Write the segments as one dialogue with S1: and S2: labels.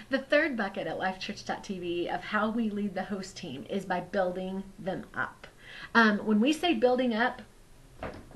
S1: The third bucket at lifechurch.tv of how we lead the host team is by building them up. When we say building up,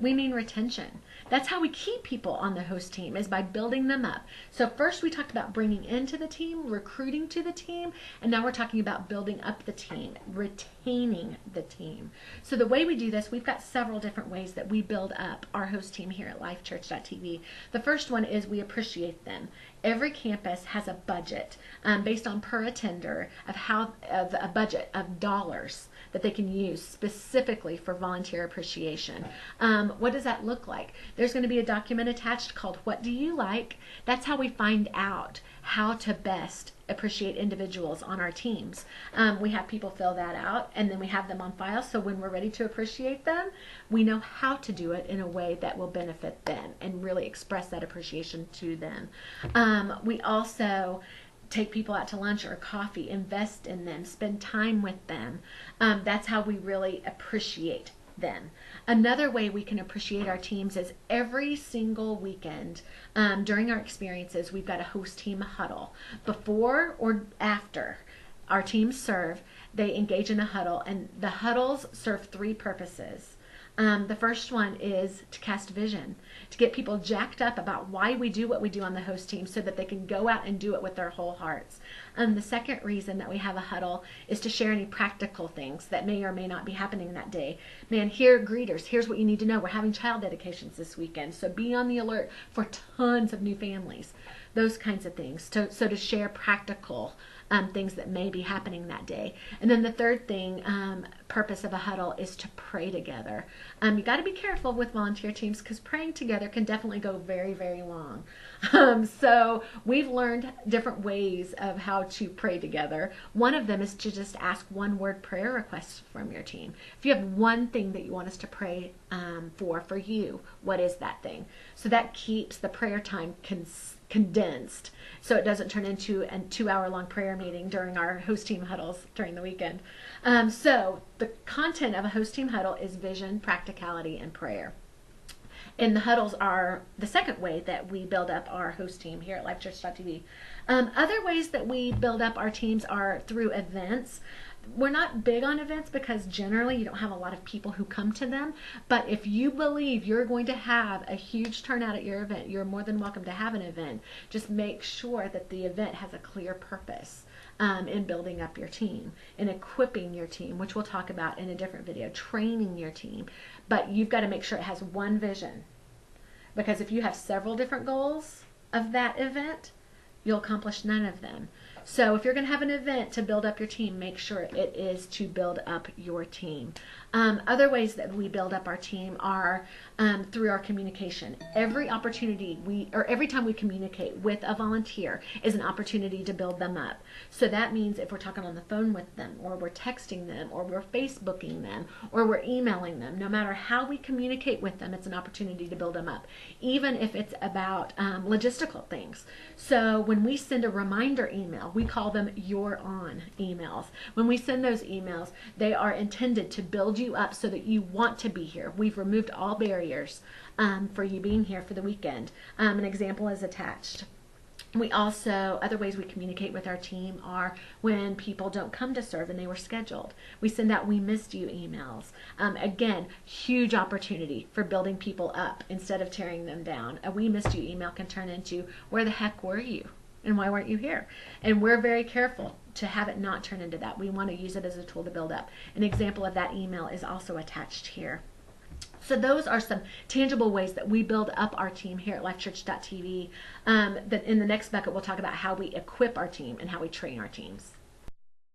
S1: we mean retention. That's how we keep people on the host team, is by building them up. So first we talked about bringing into the team, recruiting to the team, and now we're talking about building up the team, retaining the team. So the way we do this, we've got several different ways that we build up our host team here at lifechurch.tv. The first one is we appreciate them. Every campus has a budget based on per attender of a budget of dollars that they can use specifically for volunteer appreciation. What does that look like? There's going to be a document attached called What Do You Like? That's how we find out how to best appreciate individuals on our teams. We have people fill that out, and then we have them on file, so when we're ready to appreciate them, we know how to do it in a way that will benefit them and really express that appreciation to them. We also take people out to lunch or coffee, invest in them, spend time with them. That's how we really appreciate them. Another way we can appreciate our teams is every single weekend during our experiences, we've got a host team huddle. Before or after our teams serve, they engage in a huddle, and the huddles serve three purposes. The first one is to cast vision, to get people jacked up about why we do what we do on the host team so that they can go out and do it with their whole hearts. The second reason that we have a huddle is to share any practical things that may or may not be happening that day. Man, greeters, here's what you need to know. We're having child dedications this weekend, so be on the alert for tons of new families. Those kinds of things. So to share practical things that may be happening that day. And then the third thing, purpose of a huddle, is to pray together. You got to be careful with volunteer teams because praying together can definitely go very, very long. So we've learned different ways of how to pray together. One of them is to just ask one word prayer requests from your team. If you have one thing that you want us to pray for you, what is that thing? So that keeps the prayer time condensed, so it doesn't turn into a 2-hour-long prayer meeting during our host team huddles during the weekend. So the content of a host team huddle is vision, practicality, and prayer. And the huddles are the second way that we build up our host team here at lifechurch.tv. Other ways that we build up our teams are through events. We're not big on events because generally you don't have a lot of people who come to them, but if you believe you're going to have a huge turnout at your event, you're more than welcome to have an event. Just make sure that the event has a clear purpose in building up your team, in equipping your team, which we'll talk about in a different video, training your team. But you've got to make sure it has one vision, because if you have several different goals of that event, you'll accomplish none of them. So if you're going to have an event to build up your team, make sure it is to build up your team. Other ways that we build up our team are through our communication. Every time we communicate with a volunteer is an opportunity to build them up. So that means if we're talking on the phone with them, or we're texting them, or we're Facebooking them, or we're emailing them, no matter how we communicate with them, it's an opportunity to build them up, even if it's about logistical things. So when we send a reminder email, we call them You're On emails. When we send those emails, they are intended to build you up so that you want to be here. We've removed all barriers for you being here for the weekend. An example is attached. We also, other ways we communicate with our team are when people don't come to serve and they were scheduled. We send out "We missed you" emails. Again, huge opportunity for building people up instead of tearing them down. A "We missed you" email can turn into "Where the heck were you? And why weren't you here?" And we're very careful to have it not turn into that. We want to use it as a tool to build up. An example of that email is also attached here. So those are some tangible ways that we build up our team here at lifechurch.tv. In the next bucket, we'll talk about how we equip our team and how we train our teams.